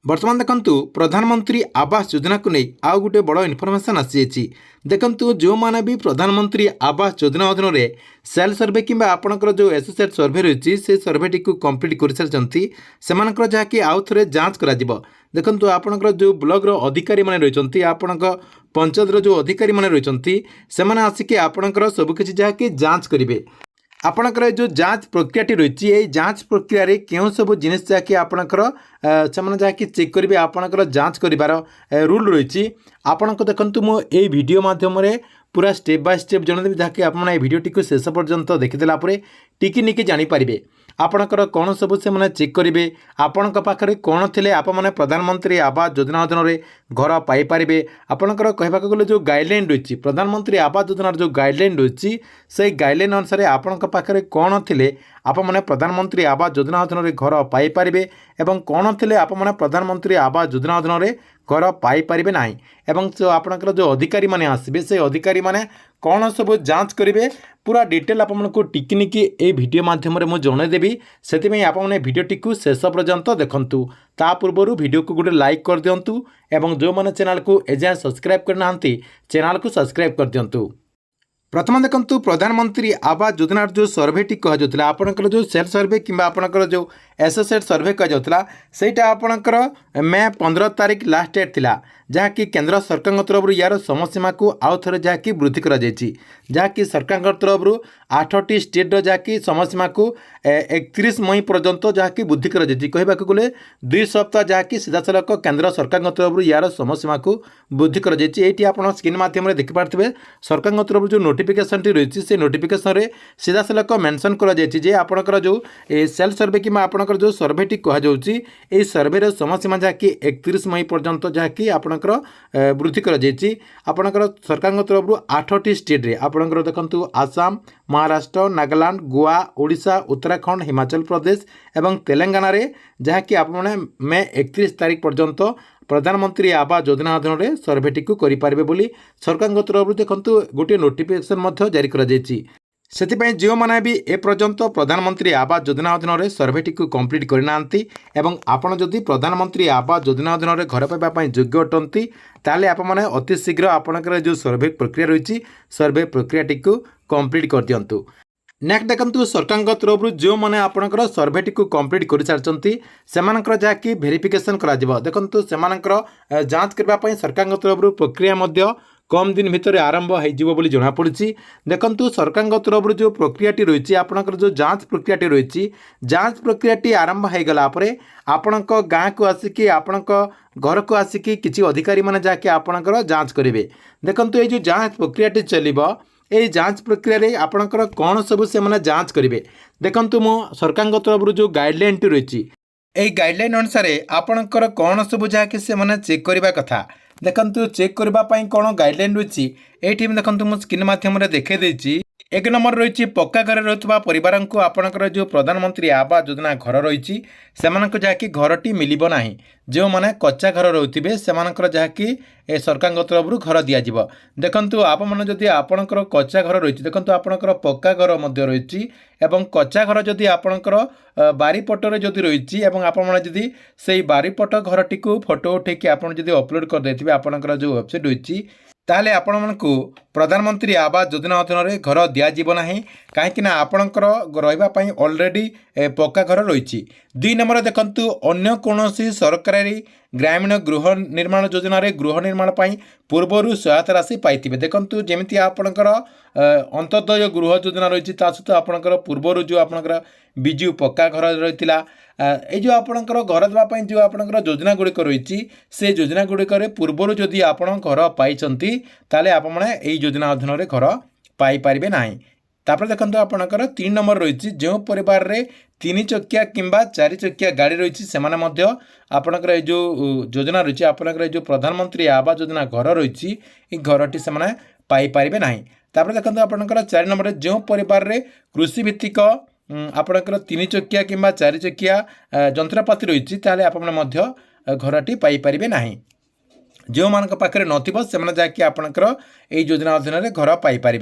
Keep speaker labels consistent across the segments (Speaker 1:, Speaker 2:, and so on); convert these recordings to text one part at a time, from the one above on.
Speaker 1: बर्तमान देखंतु प्रधानमंत्री आवास योजना को नहीं आउ गोटे बड़ इनफर्मेशन आसी देखंतु जो माने भी प्रधानमंत्री आवास योजना अधीन में सेल सर्वे किंबा आपणकर जो एसोसिएट सर्वे रही से सर्वेटी को कंप्लीट कर सारी से जहाँकि आउ थे जांच कर देखंतु आपणकर जो ब्लॉक अधिकारी माने रही आपण पंचायत जो अधिकारी माने रही से आसिक आपणकर सबकि जहाँकि जांच करेंगे आपणकर जो जांच प्रक्रियाटी रही है जांच प्रक्रिया क्यों सब जिनिस जहाँकि आपणकर से जहाँकि चेक करेंगे आपणकर जांच कर रूल रही आपण देखु मुझे वीडियो माध्यम पूरा स्टेप बाय स्टेप जनदेवी जहाँकि आप भिडटी को शेष पर्यंत देखीदेला टिकी निकी जानीपारे आपणकर कौन सब से चेक करेंगे आपण पाखे कौन थे आप प्रधानमंत्री आवास योजना अधीन में घर पाइपर आपणकर कहवा गले जो गाइडलाइन रही प्रधानमंत्री आवास योजनार जो गाइडलाइन रही से गाइडलाइन अनुसार आपण पाखे कौन थे आप प्रधानमंत्री आवास योजना अधीन में घर पाइपर एवं कौन थे आप प्रधानमंत्री आवास योजना अधीन में घर पाइपर ना एवं जो आपणकर जो अधिकारी माने आसबे से अधिकारी माने कौन सब जांच करेंगे पूरा डिटेल आपको टिकनिकी ए वीडियो माध्यम मुझे जनईदेवी से आपने भिडटी को शेष पर्यंत देखूँ ता पूर्व वीडियो को गोटे लाइक कर दिंतु एवं जो मैंने चैनल को एजाए सब्सक्राइब करना चैनल को सब्सक्राइब कर दिंतु। प्रथम देखंतु प्रधानमंत्री आवास योजनार जो सर्वेटी कहुला आपणकर जो सेल्फ सर्वे किंबा आपणकर जो एसोसिएट सर्वे कहुला सेटा आपणकर मे 15 तारीख लास्ट डेट थिला जहाँकि केंद्र सरकार तरफ यार समयसीमा को आउ थे जहाँकि वृद्धि करा सरकार तरफ 8टी स्टेट जहाँकि समयसीमा को 31 मई पर्यंत जहाँकि वृद्धि कहवाक गले 2 सप्ताह जहाँकि सीधासलख केंद्र सरकार तरफ यार समयसीमा को वृद्धि कर स्क्रीन माध्यम देखिपारे सरकार तरफ जो नोटिफिकेशन रही से नोटिफिकेशन में सीधासलख मेंशन कर आपणकर जो सेल्फ सर्वे कि आपणकर जो सर्वेटी कहुच्छी ये सर्वेर समयसीमा जहाँकि 31 मई पर्यंत जहाँकि आपणकर वृद्धि आपणकर सरकार तरफ 8टी स्टेट रे आपणकर देखंतु आसाम महाराष्ट्र नागालैंड गोवा ओडिशा उत्तराखंड हिमाचल प्रदेश एवं तेलंगाना रे जहाँकि आपने मे 31 तारीख पर्यंत प्रधानमंत्री आवास योजना अधीन में सर्वेटी को करेंगे बोली सरकार तरफ देखंतु गोटे नोटिफिकेशन जारी कर से जो मैंने भी ए पर्यंत प्रधानमंत्री आवास योजना अधीन में सर्वेटी को कंप्लीट करना एवं आपड़ जदि प्रधानमंत्री आवास योजना अधीन में घर पाइबापी योग्य अटंती ताले आप मैंने अति शीघ्र आपणकर जो सर्वे प्रक्रिया रही सर्वे प्रक्रियाटी को कंप्लीट कर दिंतु। नेक्स्ट देखंतु सरकार तरफ जो मैंने आपणकर सर्वेटी को कंप्लीट कर सारी से जहाँकि वेरिफिकेशन करा देखंतु से जांच करने सरकार तरफ प्रक्रिया कम दिन भितर आरंभ हो जमापड़ी देखंतु सरकार तरफ जो प्रक्रियाटी रही आपणकर जो जांच प्रक्रियाटी रही जांच प्रक्रियाटी आरंभ हो गला आपण गाँ को आसिक आपण घर को आसिक किसी अधिकारी माने जाके आपणकर जांच करेंगे देखंतु ये जो जांच प्रक्रियाटी चलिबो ये जांच प्रक्रिया रे आपणकर कौन सब से माने जांच करेंगे देखंतु मो सरकार तरफ जो गाइडलाइन टी रही ये गाइडलाइन अनुसार आपणकर कौन सब जहाँकि से माने चेक करबा कथा देखंतु चेक करने कौन गाइडलाइन रही ये देखंतु मो स्क्रीन माध्यम देखे देछि। एक नंबर रही पक्का घर रही परिवार को आपणकर जो प्रधानमंत्री आवास योजना घर रही से जहाँकि घरटी मिलिबो नाही जो माने कच्चा घर रोथे से जहाँकि सरकार तरफ घर दिज्व देखंतु आप मैंने जदि आपणकर कच्चा घर रही देखंतु आपणकर पक्का घर मध्य रही एवं कच्चा घर जदि आपणकर बारीपटर जदि रही आप जदि से बारीपट घरटी को फोटो उठेकि आप अपलोड कर देथिबे आपणकर जो वेबसाइट रही ताले आपण मानकु प्रधानमंत्री आवास योजना अधीन में घर दिज्व ना कहीं आपणकर रही ऑलरेडी पक्का घर रही। 2 नंबर देखंतु अन्य कौनसी सरकारी ग्रामीण गृह निर्माण योजना रे गृह निर्माण पूर्वर सहायता राशि पाइथिबे देखंतु जेमिति आपणकर अंत्योदय गृह योजना रही सहित आपणकर पूर्वर जो आपणकर बिजु पक्का घर रही ये जो आपणकर घर देवाई जो आपणकर योजना गुड़िक रही से योजना गुड़िक पूर्वर जदि आपण घर पाई ताले आप यही योजना अधीन में घर पाइपर ना तापर देखंतु आपणकर 3 नंबर रही जो परिवार रे 3 चकिया किंबा 4 चकिया गाड़ी रही से आपणकर जो योजना रही आपणकर जो प्रधानमंत्री आवास योजना घर रही घरटी से पाइपर ना तापर देखंतु आपणकर 4 नंबर जो परिवार रे कृषि भित्तिक आपणकर 3 चकिया किंबा 4 चकिया जंत्रपाति रही आप घरटी पाइपर ना जो मान पाखे नथिबो सेमाने जाकि आपणकर एई योजना अधीन में घर पाइपर।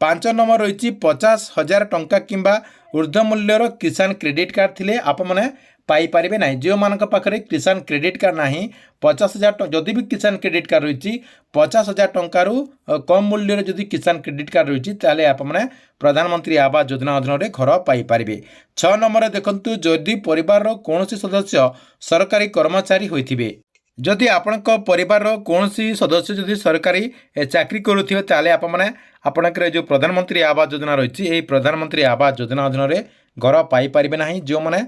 Speaker 1: 5 नंबर रही 50,000 टंका किंबा ऊर्ध्व मूल्यर किसान क्रेडिट कार्ड थिले आप माने पाइपारे ना जो मान पाखे किसान क्रेडिट कार्ड ना 50,000 जदि भी किसान क्रेडिट कार्ड रही 50,000 टंकार कम मूल्य जदि किसान क्रेडिट कार्ड रही ताले आपने प्रधानमंत्री आवास योजना अधीन में घर पाइपारे। 6 नंबर देखंतु जदि परिवार कौन सदस्य सरकारी कर्मचारी होइथिबे जदि आपणक परिवार कौन सदस्य जदि सरकारी चाकरी करुवे ताले आपणकर जो प्रधानमंत्री आवास योजना रही है प्रधानमंत्री आवास योजना अधीन में घर पाइपारे ना जो मैंने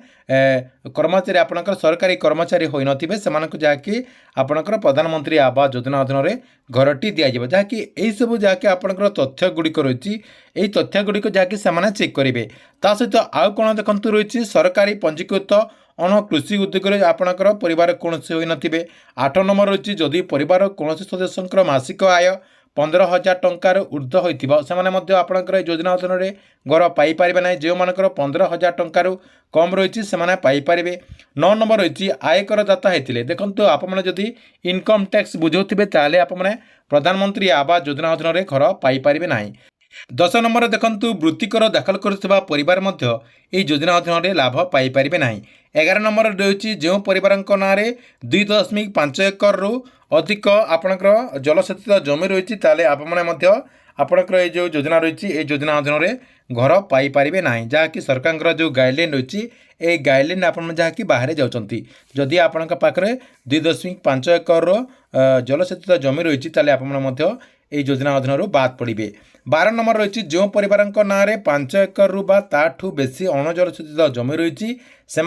Speaker 1: कर्मचारी आपणकर सरकारी कर्मचारी होई नथिबे सेमानकु जाकि आपणकर प्रधानमंत्री आवास योजना अधीन में घरटी दिज्व जहाँकि यही सब जहाँकि आपणकर तथ्य गुड़िक रही यही तथ्य गुड़िक जहाँकि से चेक करेंगे ता सहित आउ कौन देखु रही सरकारी पंजीकृत अण कृषि उद्योग में आपणकर परिवार कौन होई नथिबे। 8 नंबर रही जदि परिवार कौन सदस्य मासिक आय 15,000 टंकार ऊर्ध्व होइथिबो सेमाने मध्य आपणकर योजना अधीन में घर पाइपारे ना जो मानकर 15,000 टंकार कम रही से पाइपारे। 9 नंबर रही आयकर दाता होते देखो आपने जदि इनकम टैक्स बुझाऊे ताले आपने प्रधानमंत्री आवास योजना अधीन में घर पाइपारे ना। 10 नंबर देखंतु वृत्तिकर दाखल करुवा परिवार मध्य यह योजना अधीन में लाभ पाइपारे ना। 11 नंबर रही जो परिवार ना 2.5 एकर रु अधिक आपणकर जलसेचित जमी रही ताले आपणकर ये जो योजना रही ये योजना अधीन में घर पाइपारे ना जहाँकि सरकार जो गाइडलाइन रही ए गाइडलाइन आप जहाँकि बाहर जाऊँगी जदि आपण पाखे 2.5 एकर जलसेचित जमी रही ताले आप योजना अधीन बाद पड़े। 12 नंबर रही जो परिवार ना 5 एकर रु ताठू बेसी अणजलसेचित जमी रही से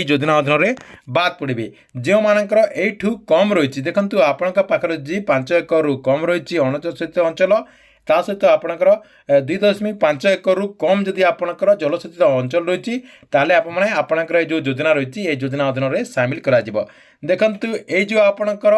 Speaker 1: योजना अधीन में बाद पड़े। जो मानकर एठू कम रही देखंतु आपण पाखे जी 5 एकर रु कम रही अणजलसेचित अंचल ता सहित आपणकर 2.5 एकर रु कम जदि आपणकर जलसेचित अंचल रही ताले आपणकर जो योजना रही ये योजना अधीन में सामिल करा जिवो। देखंतु ये जो आपणकर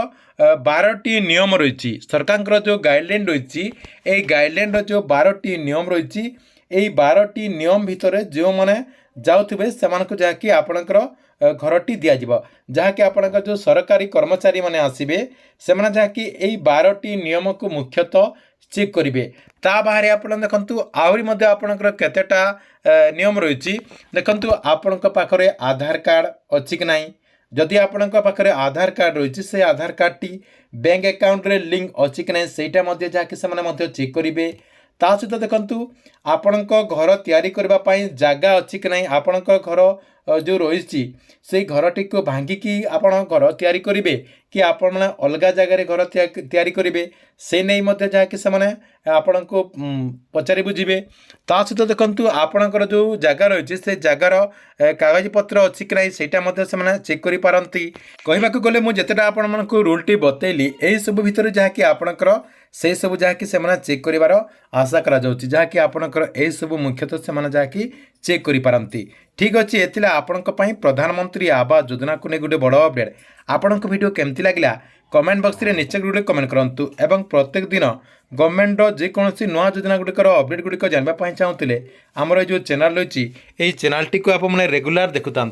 Speaker 1: 12टी नियम रही सरकार जो गाइडलाइन रही ये गाइडलाइन जो 12टी नियम रही यही 12टी नियम भितर जो मैंने जाऊे से जहाँकि आपणकर घरटी दिज्व जहाँकि आपणकर जो सरकारी कर्मचारी मैंने आसबे से जहाँकि यही 12टी नियम को मुख्यतः चेक करेंगे ता बाहर आप देखु आहरी आपणकर केतेटा नियम रही देखु आपण पाखे आधार कार्ड अच्छी कि नहीं जदि आपण पाखे आधार कार्ड रही से आधार कार्ड टी बैंक अकाउंट रे लिंक अच्छी कि नहीं सेटा जहाँकि से चेक करेंगे ता सहित देखु आपण घर तैयारी करने जगह अच्छी कि नहीं आपण घर जो रही से घरटी को भांगिकी आपण घर तैयारी करेंगे कि आपण अलग जगह घर तैयारी करेंगे से नहीं जहाँकि से आपण को पचारि बुझे ता सहित देखु आपणकर जो जगह रही से जगार कागज पत्र अच्छी कि नहीं से चेक कर पारती। कहवाक गले मुझे आपण को रूलटी बतैली यही सब भितर जहाँकि आपणकर से सब जहाँकि से चेक कर आशा करा जहाँकि आपणकर यही सब मुख्यतः से जहाँकि चेक कर पारती। ठीक अच्छे ये आपण प्रधानमंत्री आवास योजना को नहीं गोटे बड़ अपडेट आपण वीडियो केमती लगे कमेंट बॉक्स में निश्चय गोटे कमेंट करूँ एवं प्रत्येक दिन गवर्नमेंट जेकोसी नुआ योजना गुड़िकर अपडेट गुड़िक जानवाई चाहूँगे आमर जो चैनल रही चैनल टी आप रेगुलर देखुता।